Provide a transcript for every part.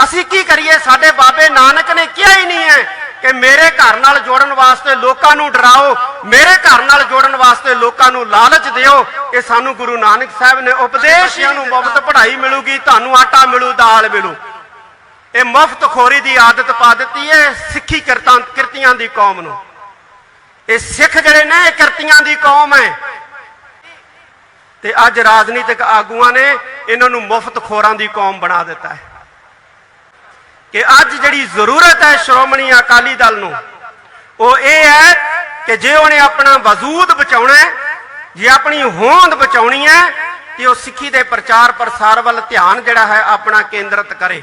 ਅਸੀਂ ਕੀ ਕਰੀਏ? ਸਾਡੇ ਬਾਬੇ ਨਾਨਕ ਨੇ ਕਿਹਾ ਹੀ ਨਹੀਂ ਹੈ कि मेरे घर नाल जोड़न वास्ते लोकां नूं डराओ, मेरे घर नाल जोड़न वास्ते लोकां नूं लालच दिओ। ये सानू गुरु नानक साहब ने उपदेश नूं मुफ्त पढ़ाई मिलूगी, तुहानूं आटा मिलू, दाल मिलू। ये मुफ्त खोरी की आदत पा दी है सिक्खी किरतियां की कौम नूं। ये सिख जिहड़े ने किरतियां की कौम है ते अज राजनीतिक आगुआं ने इन्हां नूं मुफ्त खोरां की कौम बना दिता है कि अज जिहड़ी जरूरत है श्रोमणी अकाली दल नूं वो ये है कि जे उन्हें अपना वजूद बचाउणा है, जे अपनी होंद बचाउणी है कि वो सिक्खी दे प्रचार प्रसार वाल ध्यान जिहड़ा है अपना केंद्रित करे।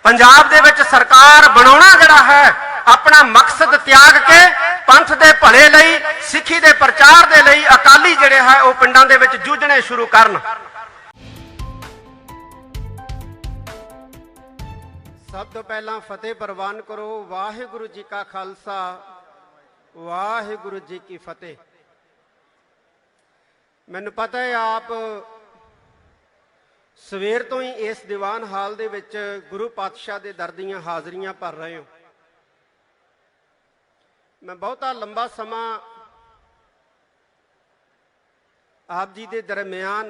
पंजाब दे विच सरकार बनाउणा जिहड़ा है अपना मकसद त्याग के पंथ दे भले लई, सिक्खी दे प्रचार दे लई अकाली जिहड़े है वो पिंडां दे विच जूझणे शुरू करन। सब तो पहला फतेह प्रवान करो। वाहिगुरु जी का खालसा, वाहिगुरु जी की फतेह। मैनूं पता है आप सवेर तो ही इस दीवान हाल दे विच गुरु पातशाह दे दर दीआं हाज़रियां भर रहे हो। मैं बहुता लंबा समा आप जी दे दरम्यान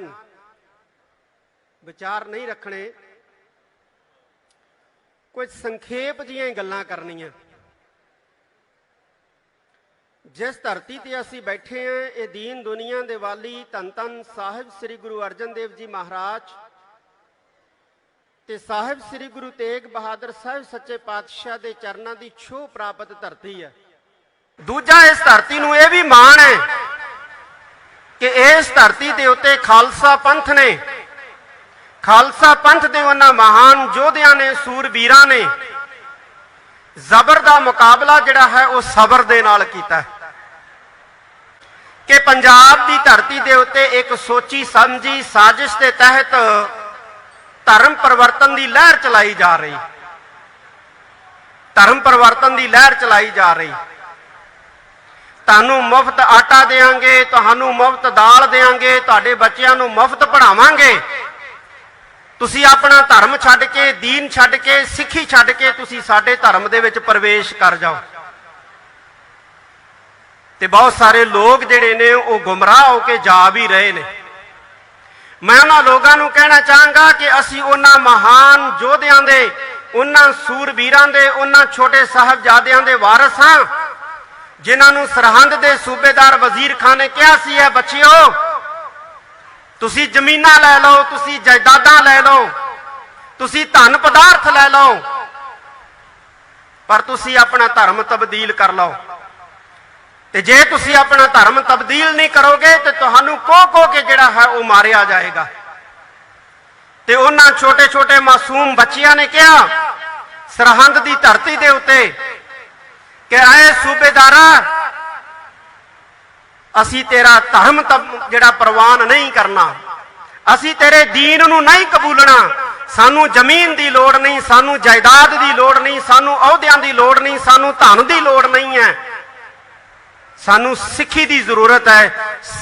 विचार नहीं रखने, कुछ संखेप जिहियां गल्लां करनियां। जिस धरती ते असीं बैठे हैं ये दीन दुनिया दे वाली धन धन साहिब श्री गुरु अर्जन देव जी महाराज ते साहिब श्री गुरु तेग बहादुर साहिब सच्चे पातशाह दे चरनां दी छोह प्राप्त धरती है। दूजा इस धरती नूं यह भी माण है कि इस धरती दे उत्ते खालसा पंथ ने, खालसा पंथ दे उन्हां महान योधियां ने, सूरबीरां ने जबर दा मुकाबला जिहड़ा है वो सबर दे नाल कीता है कि पंजाब दी धरती दे उत्ते एक सोची समझी साजिश के तहत धर्म परिवर्तन की लहर चलाई जा रही, धर्म परिवर्तन की लहर चलाई जा रही। तुहानूं मुफ्त आटा देंगे, तुहानूं मुफ्त दाल देंगे, तुहाडे बच्चिआं नूं मुफ्त पढ़ावांगे, तुसी अपना धर्म छड्ड के, दीन छड्ड के, सिक्खी छड्ड के तुसी साडे धर्म दे विच प्रवेश कर जाओ। ते बहुत सारे लोग जिहड़े ने वो गुमराह होके जा भी रहे ने। मैं उन्हां लोगां नूं कहना चाहांगा कि असीं उन्हां महान योधियां दे, उन्हां सूरबीरां दे, उन्हां छोटे साहिबजादियां दे वारिस हां जिन्हां नूं सरहंद दे सूबेदार वजीर खान ने कहा सी है बच्चिओ तुसी जमीनां लै लो, तुसी जायदादां लै लो, तुसी धन पदार्थ लै लो, पर तुसी अपना धर्म तब्दील कर लो। ते जे तुसी अपना धर्म तब्दील नहीं करोगे तो तुहानूं को के जिहड़ा है वो मारिया जाएगा। ते उन्हां छोटे छोटे मासूम बच्चियां ने कहा सरहंद की धरती दे उत्ते कि ऐ सूबेदारा असी तेरा धर्म जिहड़ा प्रवान नहीं करना, असी तेरे दीन नूं नहीं कबूलना, सानू जमीन की लोड़ नहीं, सानू जायदाद की लोड़ नहीं, सानू अहुदियां की लोड़ नहीं, सानू धन की लोड़ नहीं है, सानू सिक्खी की जरूरत है।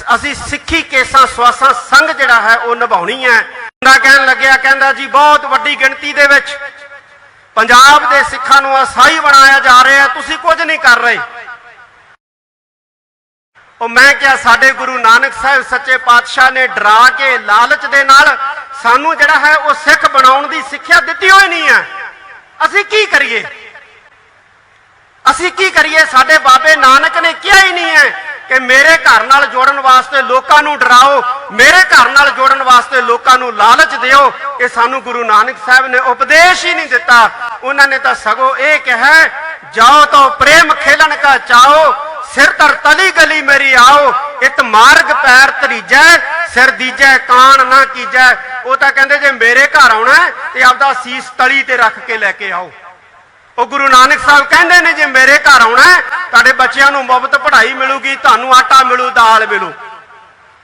असी सिक्खी केसां स्वासां संग जिहड़ा है वो निभाउणी है। कहन लग्या कहंदा जी बहुत वड्डी गिणती दे विच पंजाब दे सिखां नूं असाई बनाया जा रहा है, तुसी कुछ नहीं कर रहे। और मैं क्या साडे गुरु नानक साहब सच्चे पातशाह ने डरा के लालच दे नाल सानू जिहड़ा है वो सिख बनाउण दी सिक्ख्या दित्ती होई नहीं है। असीं की करिए? असीं की करिए? साडे बाबे नानक ने कहा ही नहीं है कि मेरे घर नाल जोड़न वास्ते लोकां नूं डराओ, मेरे घर नाल जोड़न वास्ते लोकां नूं लालच दिओ। ये सानू गुरु नानक साहब ने उपदेश ही नहीं दिता। उन्होंने तो सगों ये कहा जाओ तो प्रेम खेलन का चाओ, सिर तर तली गली मेरी आओ, इत मार्ग पैर तरीजै, सिर दीजै कान ना कीजै। वो तो कहते जे मेरे घर आना तो आपदा सीस तली ते रख के लैके आओ। वो गुरु नानक साहब कहते हैं जे मेरे घर आना तुहाडे बच्चिआं नूं मुफ्त पढ़ाई मिलूगी, तुहानूं आटा मिलू, दाल मिलू।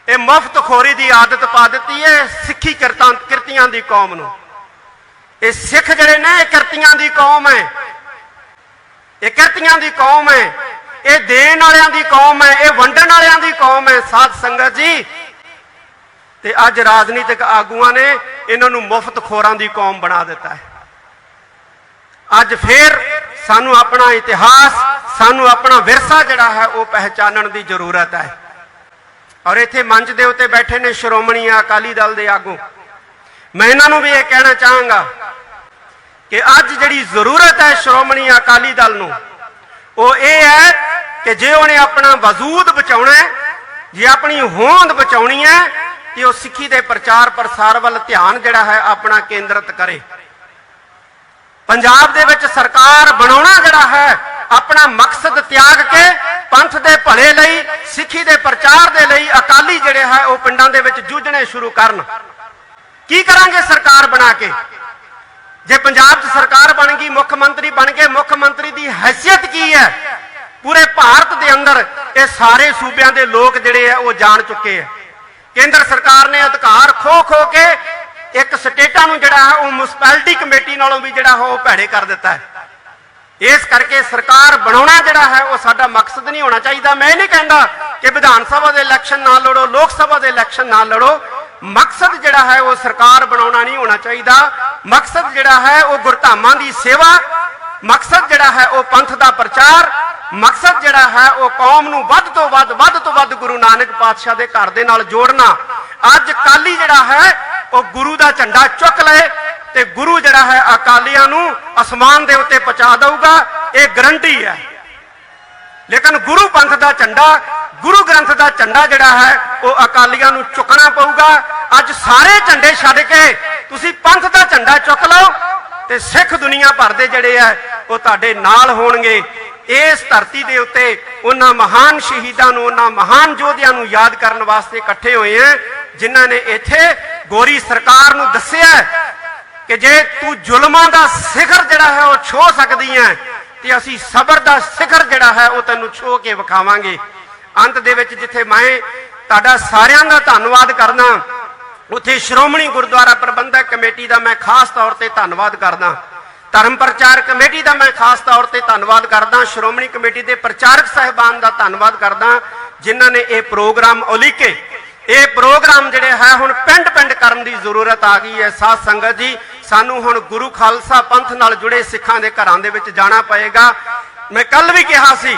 ये मुफ्त खोरी की आदत पा दी है सिक्खी किरतियां की कौम नूं। ये सिख जिहड़े ने किरतियां की कौम है, ये किरतियां की कौम है, ये देण वालियां दी कौम है, ये वंडण वालियां दी कौम है। साध संगत जी ਤੇ ਅੱਜ ਰਾਜਨੀਤਿਕ ਆਗੂਆਂ ਨੇ ਇਹਨਾਂ ਨੂੰ ਮੁਫਤ ਖੋਰਾਂ ਦੀ ਕੌਮ ਬਣਾ ਦਿੱਤਾ ਹੈ। ਅੱਜ ਫੇਰ ਸਾਨੂੰ ਆਪਣਾ ਇਤਿਹਾਸ, ਸਾਨੂੰ ਆਪਣਾ ਵਿਰਸਾ ਜਿਹੜਾ ਹੈ ਉਹ ਪਹਿਚਾਨਣ ਦੀ ਜ਼ਰੂਰਤ ਹੈ। ਔਰ ਇੱਥੇ ਮੰਚ ਦੇ ਉੱਤੇ ਬੈਠੇ ਨੇ ਸ਼੍ਰੋਮਣੀ ਅਕਾਲੀ ਦਲ ਦੇ ਆਗੂ, ਮੈਂ ਇਹਨਾਂ ਨੂੰ ਵੀ ਇਹ ਕਹਿਣਾ ਚਾਹਾਂਗਾ ਕਿ ਅੱਜ ਜਿਹੜੀ ਜ਼ਰੂਰਤ ਹੈ ਸ਼੍ਰੋਮਣੀ ਅਕਾਲੀ ਦਲ ਨੂੰ, ਉਹ ਇਹ ਹੈ ਕਿ ਜੇ ਉਹਨੇ ਆਪਣਾ ਵਜੂਦ ਬਚਾਉਣਾ ਹੈ, ਜੇ ਆਪਣੀ ਹੋਂਦ ਬਚਾਉਣੀ ਹੈ, ਕਿ ਉਹ ਸਿੱਖੀ ਦੇ ਪ੍ਰਚਾਰ ਪ੍ਰਸਾਰ ਵੱਲ ਧਿਆਨ ਜਿਹੜਾ ਹੈ ਆਪਣਾ ਕੇਂਦਰਿਤ ਕਰੇ। ਪੰਜਾਬ ਦੇ ਵਿੱਚ ਸਰਕਾਰ ਬਣਾਉਣਾ ਜਿਹੜਾ ਹੈ, ਆਪਣਾ ਮਕਸਦ ਤਿਆਗ ਕੇ ਪੰਥ ਦੇ ਭਲੇ ਲਈ, ਸਿੱਖੀ ਦੇ ਪ੍ਰਚਾਰ ਦੇ ਲਈ ਅਕਾਲੀ ਜਿਹੜੇ ਹੈ ਉਹ ਪਿੰਡਾਂ ਦੇ ਵਿੱਚ ਜੂਝਣੇ ਸ਼ੁਰੂ ਕਰਨ। ਕੀ ਕਰਾਂਗੇ ਸਰਕਾਰ ਬਣਾ ਕੇ? ਜੇ ਪੰਜਾਬ 'ਚ ਸਰਕਾਰ ਬਣ ਗਈ, ਮੁੱਖ ਮੰਤਰੀ ਬਣ ਗਏ, ਮੁੱਖ ਮੰਤਰੀ ਦੀ ਹੈਸੀਅਤ ਕੀ ਹੈ? ਪੂਰੇ ਭਾਰਤ ਦੇ ਅੰਦਰ ਇਹ ਸਾਰੇ ਸੂਬਿਆਂ ਦੇ ਲੋਕ ਜਿਹੜੇ ਆ ਉਹ ਜਾਣ ਚੁੱਕੇ ਆ। ਕੇਂਦਰ ਸਰਕਾਰ ਨੇ ਅਧਿਕਾਰ ਖੋ ਕੇ ਇੱਕ ਸਟੇਟਾਂ ਨੂੰ ਜਿਹੜਾ ਹੈ ਉਹ ਮਿਊਨਿਸਪੈਲਿਟੀ ਕਮੇਟੀ ਨਾਲੋਂ ਵੀ ਜਿਹੜਾ ਉਹ ਭੈੜੇ ਕਰ ਦਿੱਤਾ ਹੈ। ਇਸ ਕਰਕੇ ਸਰਕਾਰ ਬਣਾਉਣਾ ਜਿਹੜਾ ਹੈ ਉਹ ਸਾਡਾ ਮਕਸਦ ਨਹੀਂ ਹੋਣਾ ਚਾਹੀਦਾ। ਮੈਂ ਨਹੀਂ ਕਹਿੰਦਾ ਕਿ ਵਿਧਾਨ ਸਭਾ ਦੇ ਇਲੈਕਸ਼ਨ ਨਾ ਲੜੋ, ਲੋਕ ਸਭਾ ਦੇ ਇਲੈਕਸ਼ਨ ਨਾ ਲੜੋ। ਮਕਸਦ ਜਿਹੜਾ ਹੈ ਉਹ ਸਰਕਾਰ ਬਣਾਉਣਾ ਨਹੀਂ ਹੋਣਾ ਚਾਹੀਦਾ। ਮਕਸਦ ਜਿਹੜਾ ਹੈ ਉਹ ਗੁਰਧਾਮਾਂ ਦੀ ਸੇਵਾ, ਮਕਸਦ ਜਿਹੜਾ ਹੈ ਉਹ ਪੰਥ ਦਾ ਪ੍ਰਚਾਰ, ਮਕਸਦ ਜਿਹੜਾ ਹੈ ਉਹ ਕੌਮ ਨੂੰ ਵੱਧ ਤੋਂ ਵੱਧ ਗੁਰੂ ਨਾਨਕ ਪਾਤਸ਼ਾਹ ਦੇ ਘਰ ਦੇ ਨਾਲ ਜੋੜਨਾ। ਅੱਜ ਅਕਾਲੀ ਜਿਹੜਾ ਹੈ ਉਹ ਗੁਰੂ ਦਾ ਝੰਡਾ ਚੁੱਕ ਲਏ ਤੇ ਗੁਰੂ ਜਿਹੜਾ ਹੈ ਅਕਾਲੀਆਂ ਨੂੰ ਅਸਮਾਨ ਦੇ ਉੱਤੇ ਪਹੁੰਚਾ ਦਊਗਾ, ਇਹ ਗਰੰਟੀ ਹੈ। ਲੇਕਿਨ ਗੁਰੂ ਪੰਥ ਦਾ ਝੰਡਾ, ਗੁਰੂ ਗ੍ਰੰਥ ਦਾ ਝੰਡਾ ਜਿਹੜਾ ਹੈ ਉਹ ਅਕਾਲੀਆਂ ਨੂੰ ਚੁੱਕਣਾ ਪਊਗਾ। ਅੱਜ ਸਾਰੇ ਝੰਡੇ ਛੱਡ ਕੇ ਤੁਸੀਂ ਪੰਥ ਦਾ ਝੰਡਾ ਚੁੱਕ ਲਓ ਤੇ ਸਿੱਖ ਦੁਨੀਆ ਭਰ ਦੇ ਜਿਹੜੇ ਆ ਉਹ ਤੁਹਾਡੇ ਨਾਲ ਹੋਣਗੇ। ਇਸ ਧਰਤੀ ਦੇ ਉੱਤੇ ਉਹਨਾਂ ਮਹਾਨ ਸ਼ਹੀਦਾਂ ਨੂੰ, ਉਹਨਾਂ ਮਹਾਨ ਯੋਧਿਆਂ ਨੂੰ ਯਾਦ ਕਰਨ ਵਾਸਤੇ ਇਕੱਠੇ ਹੋਏ ਆ, ਜਿਨ੍ਹਾਂ ਨੇ ਇੱਥੇ ਗੋਰੀ ਸਰਕਾਰ ਨੂੰ ਦੱਸਿਆ ਕਿ ਜੇ ਤੂੰ ਜ਼ੁਲਮਾਂ ਦਾ ਸਿਖਰ ਜਿਹੜਾ ਹੈ ਉਹ ਛੋਹ ਸਕਦੀ ਹੈ ਤੇ ਅਸੀਂ ਸਬਰ ਦਾ ਸਿਖਰ ਜਿਹੜਾ ਹੈ ਉਹ ਤੈਨੂੰ ਛੋਹ ਕੇ ਵਿਖਾਵਾਂਗੇ। ਅੰਤ ਦੇ ਵਿੱਚ ਜਿੱਥੇ ਮੈਂ ਤੁਹਾਡਾ ਸਾਰਿਆਂ ਦਾ ਧੰਨਵਾਦ ਕਰਦਾ, ਉੱਥੇ ਸ਼੍ਰੋਮਣੀ ਗੁਰਦੁਆਰਾ ਪ੍ਰਬੰਧਕ ਕਮੇਟੀ ਦਾ ਮੈਂ ਖਾਸ ਤੌਰ ਤੇ ਧੰਨਵਾਦ ਕਰਦਾ, ਧਰਮ ਪ੍ਰਚਾਰ ਕਮੇਟੀ ਦਾ ਮੈਂ ਖਾਸ ਤੌਰ ਤੇ ਧੰਨਵਾਦ ਕਰਦਾ, ਸ਼੍ਰੋਮਣੀ ਕਮੇਟੀ ਦੇ ਪ੍ਰਚਾਰਕ ਸਾਹਿਬਾਨ ਦਾ ਧੰਨਵਾਦ ਕਰਦਾ, ਜਿਨ੍ਹਾਂ ਨੇ ਇਹ ਪ੍ਰੋਗਰਾਮ ਉਲੀਕੇ। ਇਹ ਪ੍ਰੋਗਰਾਮ ਜਿਹੜੇ ਹੈ ਹੁਣ ਪਿੰਡ ਪਿੰਡ ਕਰਨ ਦੀ ਜ਼ਰੂਰਤ ਆ ਗਈ ਹੈ। ਸਾਧ ਸੰਗਤ ਜੀ, ਸਾਨੂੰ ਹੁਣ ਗੁਰੂ ਖਾਲਸਾ ਪੰਥ ਨਾਲ ਜੁੜੇ ਸਿੱਖਾਂ ਦੇ ਘਰਾਂ ਦੇ ਵਿੱਚ ਜਾਣਾ ਪਏਗਾ। ਮੈਂ ਕੱਲ ਵੀ ਕਿਹਾ ਸੀ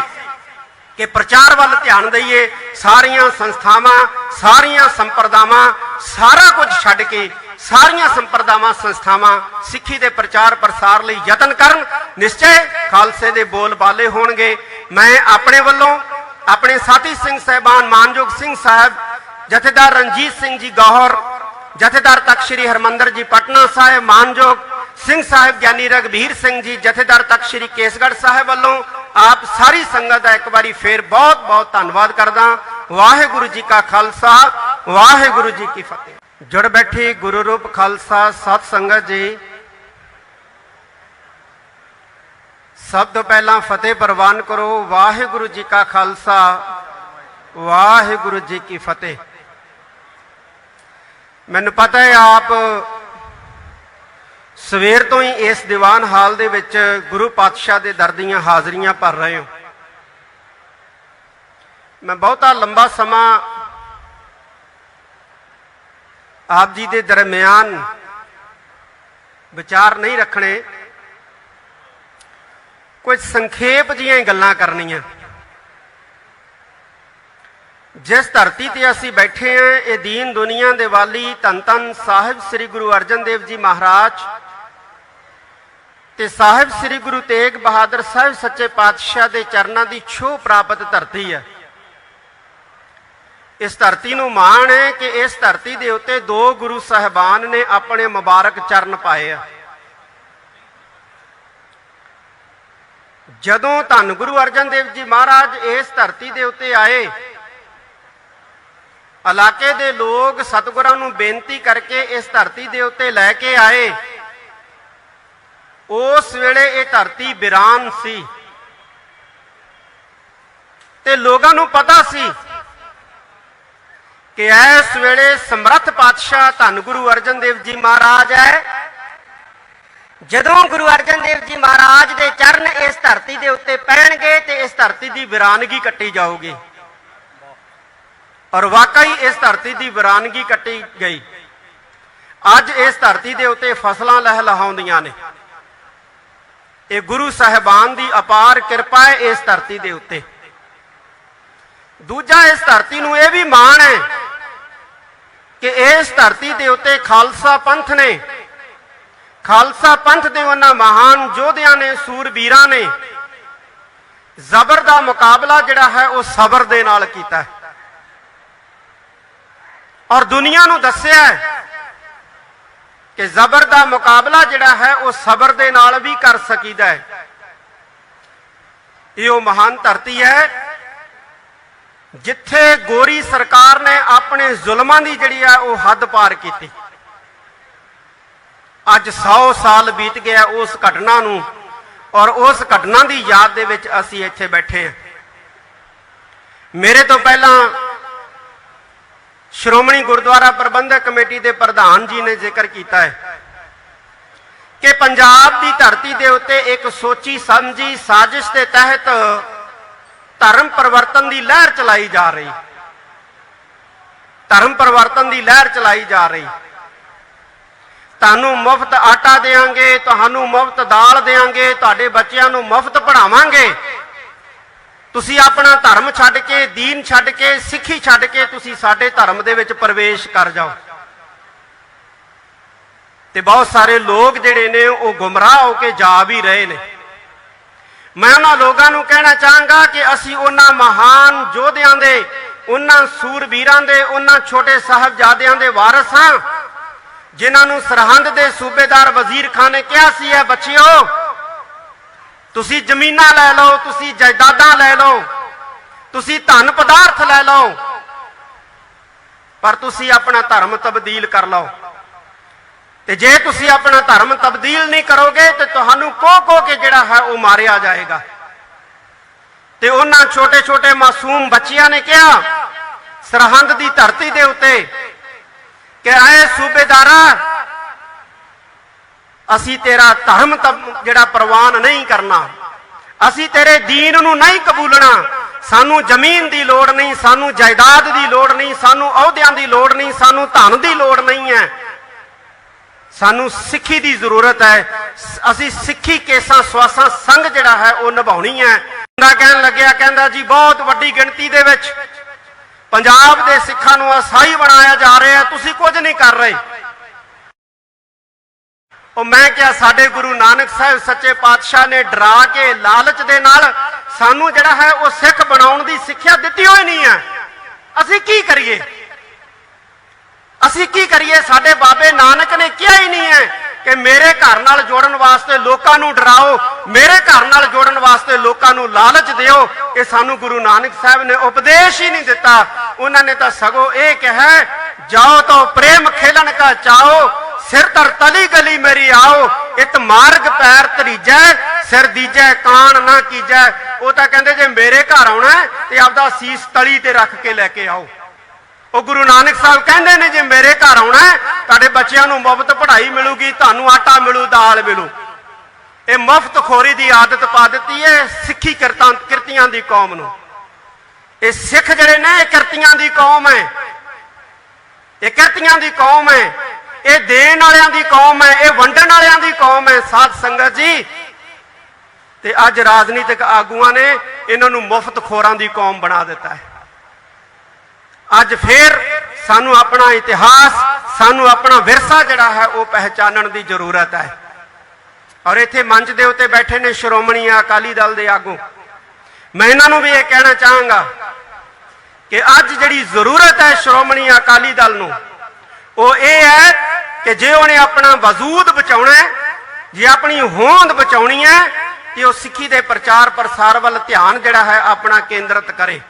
ਕਿ ਪ੍ਰਚਾਰ ਵੱਲ ਧਿਆਨ ਦਈਏ। ਸਾਰੀਆਂ ਸੰਸਥਾਵਾਂ, ਸਾਰੀਆਂ ਸੰਪਰਦਾਵਾਂ, ਸਾਰਾ ਕੁਝ ਛੱਡ ਕੇ ਸਾਰੀਆਂ ਸੰਪਰਦਾਵਾਂ, ਸੰਸਥਾਵਾਂ ਸਿੱਖੀ ਦੇ ਪ੍ਰਚਾਰ ਪ੍ਰਸਾਰ ਲਈ ਯਤਨ ਕਰਨ। ਨਿਸ਼ਚੈ ਖਾਲਸੇ ਦੇ ਬੋਲ ਬਾਲੇ ਹੋਣਗੇ। ਮੈਂ ਆਪਣੇ ਵੱਲੋਂ ਆਪਣੇ ਸਾਥੀ ਸਿੰਘ ਸਾਹਿਬਾਨ, ਮਾਨਯੋਗ ਸਿੰਘ ਸਾਹਿਬ, ਜਥੇਦਾਰ ਰਣਜੀਤ ਸਿੰਘ ਜੀ ਗੌਹਰ, ਜਥੇਦਾਰ ਤਖਤ ਸ੍ਰੀ ਹਰਮੰਦਰ ਜੀ ਪਟਨਾ ਸਾਹਿਬ, ਮਾਨਯੋਗ ਸਿੰਘ ਸਾਹਿਬ ਗਿਆਨੀ ਰਘਬੀਰ ਸਿੰਘ ਜੀ, ਜਥੇਦਾਰ ਤਖਤ ਸ੍ਰੀ ਕੇਸਗੜ੍ਹ ਸਾਹਿਬ ਵੱਲੋਂ ਆਪ ਸਾਰੀ ਸੰਗਤ ਦਾ ਇੱਕ ਵਾਰੀ ਫੇਰ ਬਹੁਤ ਬਹੁਤ ਧੰਨਵਾਦ ਕਰਦਾ। ਵਾਹਿਗੁਰੂ ਜੀ ਕਾ ਖਾਲਸਾ, ਵਾਹਿਗੁਰੂ ਜੀ ਕੀ ਫਤਿਹ। ਜੁੜ ਬੈਠੀ ਗੁਰੂ ਰੂਪ ਖਾਲਸਾ ਸਤ ਸੰਗਤ ਜੀ, ਸਭ ਤੋਂ ਪਹਿਲਾਂ ਫਤਿਹ ਪ੍ਰਵਾਨ ਕਰੋ। ਵਾਹਿਗੁਰੂ ਜੀ ਕਾ ਖਾਲਸਾ, ਵਾਹਿਗੁਰੂ ਜੀ ਕੀ ਫਤਿਹ। ਮੈਨੂੰ ਪਤਾ ਹੈ ਆਪ ਸਵੇਰ ਤੋਂ ਹੀ ਇਸ ਦੀਵਾਨ ਹਾਲ ਦੇ ਵਿੱਚ ਗੁਰੂ ਪਾਤਸ਼ਾਹ ਦੇ ਦਰ ਦੀਆਂ ਹਾਜ਼ਰੀਆਂ ਭਰ ਰਹੇ ਹੋ। ਮੈਂ ਬਹੁਤਾ ਲੰਬਾ ਸਮਾਂ ਆਪ ਜੀ ਦੇ ਦਰਮਿਆਨ ਵਿਚਾਰ ਨਹੀਂ ਰੱਖਣੇ, ਕੁਝ ਸੰਖੇਪ ਜਿਹੀਆਂ ਗੱਲਾਂ ਕਰਨੀਆਂ। ਜਿਸ ਧਰਤੀ ਤੇ ਅਸੀਂ ਬੈਠੇ ਹਾਂ, ਇਹ ਦੀਨ ਦੁਨੀਆ ਦੇ ਵਾਲੀ ਧੰਨ ਧੰਨ ਸਾਹਿਬ ਸ੍ਰੀ ਗੁਰੂ ਅਰਜਨ ਦੇਵ ਜੀ ਮਹਾਰਾਜ ਤੇ ਸਾਹਿਬ ਸ੍ਰੀ ਗੁਰੂ ਤੇਗ ਬਹਾਦਰ ਸਾਹਿਬ ਸੱਚੇ ਪਾਤਸ਼ਾਹ ਦੇ ਚਰਨਾਂ ਦੀ ਛੋਹ ਪ੍ਰਾਪਤ ਧਰਤੀ ਹੈ। ਇਸ ਧਰਤੀ ਨੂੰ ਮਾਣ ਹੈ ਕਿ ਇਸ ਧਰਤੀ ਦੇ ਉੱਤੇ ਦੋ ਗੁਰੂ ਸਾਹਿਬਾਨ ਨੇ ਆਪਣੇ ਮੁਬਾਰਕ ਚਰਨ ਪਾਏ ਆ। ਜਦੋਂ ਧੰਨ ਗੁਰੂ ਅਰਜਨ ਦੇਵ ਜੀ ਮਹਾਰਾਜ ਇਸ ਧਰਤੀ ਦੇ ਉੱਤੇ ਆਏ, ਇਲਾਕੇ ਦੇ ਲੋਕ ਸਤਿਗੁਰਾਂ ਨੂੰ ਬੇਨਤੀ ਕਰਕੇ ਇਸ ਧਰਤੀ ਦੇ ਉੱਤੇ ਲੈ ਕੇ ਆਏ। ਉਸ ਵੇਲੇ ਇਹ ਧਰਤੀ ਵੀਰਾਨ ਸੀ ਤੇ ਲੋਕਾਂ ਨੂੰ ਪਤਾ ਸੀ ਕਿ ਇਸ ਵੇਲੇ ਸਮਰੱਥ ਪਾਤਸ਼ਾਹ ਧੰਨ ਗੁਰੂ ਅਰਜਨ ਦੇਵ ਜੀ ਮਹਾਰਾਜ ਹੈ। ਜਦੋਂ ਗੁਰੂ ਅਰਜਨ ਦੇਵ ਜੀ ਮਹਾਰਾਜ ਦੇ ਚਰਨ ਇਸ ਧਰਤੀ ਦੇ ਉੱਤੇ ਪੈਣਗੇ ਤੇ ਇਸ ਧਰਤੀ ਦੀ ਵੀਰਾਨਗੀ ਕੱਟੀ ਜਾਊਗੀ। और वाकई इस धरती की वीरानगी कट्टी गई। अज इस धरती के उत्ते फसलां लहलहाउंदियां ने। ये गुरु साहिबान की अपार किरपा है इस धरती के उत्ते। दूजा, इस धरती नूं यह भी माण है कि इस धरती के उत्ते खालसा पंथ ने, खालसा पंथ के उन्हां महान योद्धियां ने, सूरबीरां ने जबर का मुकाबला जिहड़ा है वह सबर दे नाल कीता है और दुनिया नूं दस्सिया है कि जबर का मुकाबला जिहड़ा है वह सबर दे नाल भी कर सकीदा है। ये महान धरती है जिथे गोरी सरकार ने अपने जुल्मां दी जिहड़ी है वह हद पार की। अज 100 साल बीत गया उस घटना नूं और उस घटना की याद दे विच असीं इत्थे बैठे हैं। मेरे तो पहला श्रोमणी गुरुद्वारा प्रबंधक कमेटी के प्रधान जी ने जिक्र किया है कि पंजाब की धरती के उत्ते एक सोची समझी साजिश के तहत धर्म परिवर्तन की लहर चलाई जा रही, धर्म परिवर्तन की लहर चलाई जा रही। तुहानूं मुफ्त आटा देंगे, तुहानूं मुफ्त दाल देंगे, तुहाडे बच्चिआं नूं मुफ्त पढ़ावांगे, तुसी अपना धर्म छड्ड के, दीन छड्ड के, सिੱਖੀ छड्ड के तुसी साडे धर्म दे विच प्रवेश कर जाओ। ते बहुत सारे लोग जिहड़े ने वो गुमराह होके जा भी रहे ने। मैं उन्हां लोगां नूं कहना चाहांगा कि असीं उन्हां महान योद्धियां दे, उन्हां सूरबीरां दे, उन्हां छोटे साहबजादियां दे वारस हां जिन्हां नूं सरहंद दे सूबेदार वजीर खान ने कहा सी है बच्चिओ तुसी जमीनां लै लो, तुसी जायदादां लै लो, तुसी धन पदार्थ लै लो, पर तुसी अपना धर्म तब्दील कर लो। ते जे तुसी अपना धर्म तब्दील नहीं करोगे तो तुहानूं को के जिहड़ा है वो मारिया जाएगा। ते उन्हां छोटे छोटे मासूम बच्चियां ने कहा सरहंद की धरती के उत्ते कि आए सूबेदारा असी तेरा धर्म जिहड़ा प्रवान नहीं करना, असी तेरे दीन नूं नहीं कबूलना, सानू जमीन की लोड़ नहीं, सानू जायदाद की लोड़ नहीं, सानू अहुदियां की लोड़ नहीं, सानू धन की लोड़ नहीं है, सानू सिੱਖੀ की जरूरत है। असी सिੱਖੀ केसा स्वासा संघ जिहड़ा है वो निभाउणी है। कहन लग्या कहंदा जी बहुत वड्डी गिणती दे विच पंजाब दे सिੱਖਾਂ नूं असाई बनाया जा रहा है, तुसी कुछ नहीं कर रहे। और मैं क्या साडे गुरु नानक साहब सच्चे पातशाह ने डरा के लालच दे नाल सानू जिहड़ा है वो सिख बनाउण दी सिੱਖਿਆ दित्ती होई नहीं है। असी की करिए, असी की करिए? साडे बाबे नानक ने कहा ही नहीं है कि मेरे घर नाल जोड़न वास्ते लोकां नूं डराओ, मेरे घर नाल जोड़न वास्ते लोकां नूं लालच दिओ। ये सानू गुरु नानक साहब ने उपदेश ही नहीं दिता। उन्होंने तो सगों ये कहा जाओ तो प्रेम खेलन का चाओ, सिर तर तली गली मेरी आओ, इत मार्ग पैर तरीजै, सिर दीजै कान ना कीजै। वो तो कहते जे मेरे घर आना है तो आपदा सीस तली ते रख के लैके आओ। वो गुरु नानक साहब कहते ने जे मेरे घर आना है तुहाडे बच्चिआं नूं मुफ्त पढ़ाई मिलूगी, तुहानूं आटा मिलू, दाल मिलू। ये मुफ्त खोरी की आदत पा दी है सिੱਖੀ किरतियां की कौम नूं। ये सिख जिहड़े ने किरतियां की कौम है, ये किरतियां की कौम है, ये देण वालियां दी कौम है, ये वंडण वालियां दी कौम है। साध संगत जी ते अज राजनीतिक आगुआं ने इन्हां नूं मुफ्त खोरां दी कौम बना दिता है। अज फिर सानू अपना इतिहास, सानू अपना विरसा जिहड़ा है वो पहचानण की जरूरत है। और इत्थे मंच दे उत्ते बैठे ने श्रोमणी अकाली दल दे आगू, मैं इन्हां नूं भी ये कहना चाहांगा कि अज जिहड़ी जरूरत है श्रोमणी अकाली दल नूं वो ये है कि जे उन्हें अपना वजूद बचाउणा है, जे अपनी होंद बचाउणी है कि वो सिੱਖੀ दे प्रचार प्रसार वाल ध्यान जिहड़ा है अपना केंद्रित करे।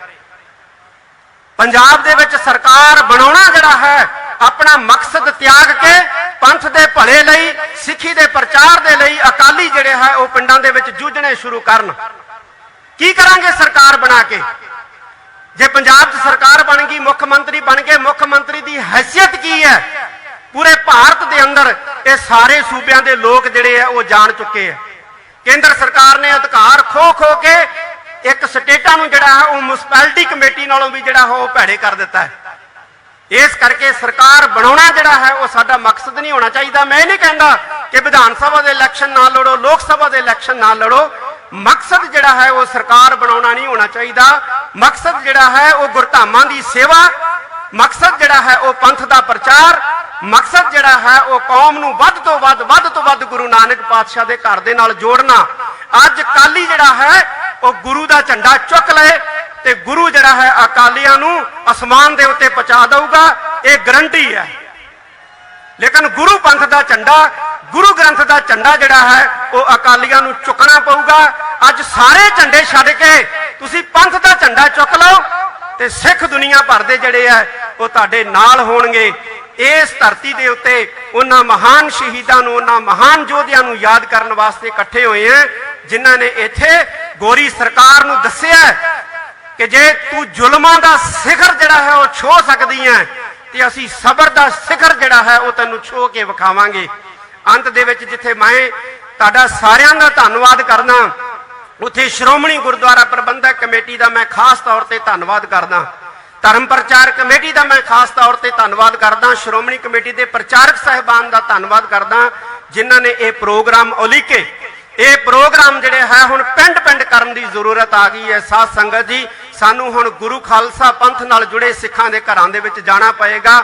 पंजाब दे विच सरकार बनाउणा जिहड़ा है अपना मकसद त्याग के पंथ दे भले लई, सिੱਖੀ दे प्रचार दे लई अकाली जिहड़े है वो पिंडां दे विच जूझणे शुरू करन। की करांगे सरकार बना के? जे पंजाब च सरकार बन गई, मुख्यमंत्री बन गए, मुख्यमंत्री की हैसियत की है पूरे भारत के अंदर? ये सारे सूबे के लोग जिहड़े है वो जान चुके हैं। केंद्र सरकार ने अधिकार खो खो के ਇੱਕ ਸਟੇਟਾਂ ਨੂੰ ਜਿਹੜਾ ਹੈ ਉਹ ਮਿਊਨਿਸਪੈਲਿਟੀ ਕਮੇਟੀ ਨਾਲੋਂ ਵੀ ਜਿਹੜਾ ਉਹ ਭੈੜੇ ਕਰ ਦਿੱਤਾ ਹੈ। ਇਸ ਕਰਕੇ ਸਰਕਾਰ ਬਣਾਉਣਾ ਜਿਹੜਾ ਹੈ ਉਹ ਸਾਡਾ ਮਕਸਦ ਨਹੀਂ ਹੋਣਾ ਚਾਹੀਦਾ। ਮੈਂ ਇਹ ਨਹੀਂ ਕਹਿੰਦਾ ਕਿ ਵਿਧਾਨ ਸਭਾ ਦੇ ਇਲੈਕਸ਼ਨ ਨਾ ਲੜੋ, ਲੋਕ ਸਭਾ ਦੇ ਇਲੈਕਸ਼ਨ ਨਾ ਲੜੋ। ਮਕਸਦ ਜਿਹੜਾ ਹੈ ਉਹ ਸਰਕਾਰ ਬਣਾਉਣਾ ਨਹੀਂ ਹੋਣਾ ਚਾਹੀਦਾ। ਮਕਸਦ ਜਿਹੜਾ ਹੈ ਉਹ ਗੁਰਧਾਮਾਂ ਦੀ ਸੇਵਾ, ਮਕਸਦ ਜਿਹੜਾ ਹੈ ਉਹ ਪੰਥ ਦਾ ਪ੍ਰਚਾਰ, ਮਕਸਦ ਜਿਹੜਾ ਹੈ ਉਹ ਕੌਮ ਨੂੰ ਵੱਧ ਤੋਂ ਵੱਧ ਗੁਰੂ ਨਾਨਕ ਪਾਤਸ਼ਾਹ ਦੇ ਘਰ ਦੇ ਨਾਲ ਜੋੜਨਾ। ਅੱਜ ਅਕਾਲੀ ਜਿਹੜਾ ਹੈ ਉਹ ਗੁਰੂ ਦਾ ਝੰਡਾ ਚੁੱਕ ਲਏ ਤੇ ਗੁਰੂ ਜਿਹੜਾ ਹੈ ਅਕਾਲੀਆਂ ਨੂੰ ਅਸਮਾਨ ਦੇ ਉੱਤੇ ਪਹੁੰਚਾ ਦਊਗਾ, ਇਹ ਗਰੰਟੀ ਹੈ। ਲੇਕਿਨ ਗੁਰੂ ਪੰਥ ਦਾ ਝੰਡਾ, ਗੁਰੂ ਗ੍ਰੰਥ ਦਾ ਝੰਡਾ ਜਿਹੜਾ ਹੈ ਉਹ ਅਕਾਲੀਆਂ ਨੂੰ ਚੁੱਕਣਾ ਪਊਗਾ। ਅੱਜ ਸਾਰੇ ਝੰਡੇ ਛੱਡ ਕੇ ਤੁਸੀਂ ਪੰਥ ਦਾ ਝੰਡਾ ਚੁੱਕ ਲਓ ਤੇ ਸਿੱਖ ਦੁਨੀਆ ਭਰ ਦੇ ਜਿਹੜੇ ਆ ਉਹ ਤੁਹਾਡੇ ਨਾਲ ਹੋਣਗੇ। ਇਸ ਧਰਤੀ ਦੇ ਉੱਤੇ ਉਹਨਾਂ ਮਹਾਨ ਸ਼ਹੀਦਾਂ ਨੂੰ, ਉਹਨਾਂ ਮਹਾਨ ਯੋਧਿਆਂ ਨੂੰ ਯਾਦ ਕਰਨ ਵਾਸਤੇ ਇਕੱਠੇ ਹੋਏ ਆ, ਜਿਨ੍ਹਾਂ ਨੇ ਇੱਥੇ ਗੋਰੀ ਸਰਕਾਰ ਨੂੰ ਦੱਸਿਆ ਕਿ ਜੇ ਤੂੰ ਜ਼ੁਲਮਾਂ ਦਾ ਸਿਖਰ ਜਿਹੜਾ ਹੈ ਉਹ ਛੋਹ ਸਕਦੀ ਹੈ ਤੇ ਅਸੀਂ ਸਬਰ ਦਾ ਸਿਖਰ ਜਿਹੜਾ ਹੈ ਉਹ ਤੈਨੂੰ ਛੋਹ ਕੇ ਵਿਖਾਵਾਂਗੇ। ਅੰਤ ਦੇ ਵਿੱਚ ਜਿੱਥੇ ਮੈਂ ਤੁਹਾਡਾ ਸਾਰਿਆਂ ਦਾ ਧੰਨਵਾਦ ਕਰਦਾ, ਉੱਥੇ ਸ਼੍ਰੋਮਣੀ ਗੁਰਦੁਆਰਾ ਪ੍ਰਬੰਧਕ ਕਮੇਟੀ ਦਾ ਮੈਂ ਖਾਸ ਤੌਰ ਤੇ ਧੰਨਵਾਦ ਕਰਦਾ, ਧਰਮ ਪ੍ਰਚਾਰ ਕਮੇਟੀ ਦਾ ਮੈਂ ਖਾਸ ਤੌਰ ਤੇ ਧੰਨਵਾਦ ਕਰਦਾ, ਸ਼੍ਰੋਮਣੀ ਕਮੇਟੀ ਦੇ ਪ੍ਰਚਾਰਕ ਸਾਹਿਬਾਨ ਦਾ ਧੰਨਵਾਦ ਕਰਦਾ, ਜਿਨ੍ਹਾਂ ਨੇ ਇਹ ਪ੍ਰੋਗਰਾਮ ਉਲੀਕੇ। ਇਹ ਪ੍ਰੋਗਰਾਮ ਜਿਹੜੇ ਹੈ ਹੁਣ ਪਿੰਡ ਪਿੰਡ ਕਰਨ ਦੀ ਜ਼ਰੂਰਤ ਆ ਗਈ ਹੈ। ਸਾਧ ਸੰਗਤ ਜੀ, ਸਾਨੂੰ ਹੁਣ ਗੁਰੂ ਖਾਲਸਾ ਪੰਥ ਨਾਲ ਜੁੜੇ ਸਿੱਖਾਂ ਦੇ ਘਰਾਂ ਦੇ ਵਿੱਚ ਜਾਣਾ ਪਏਗਾ।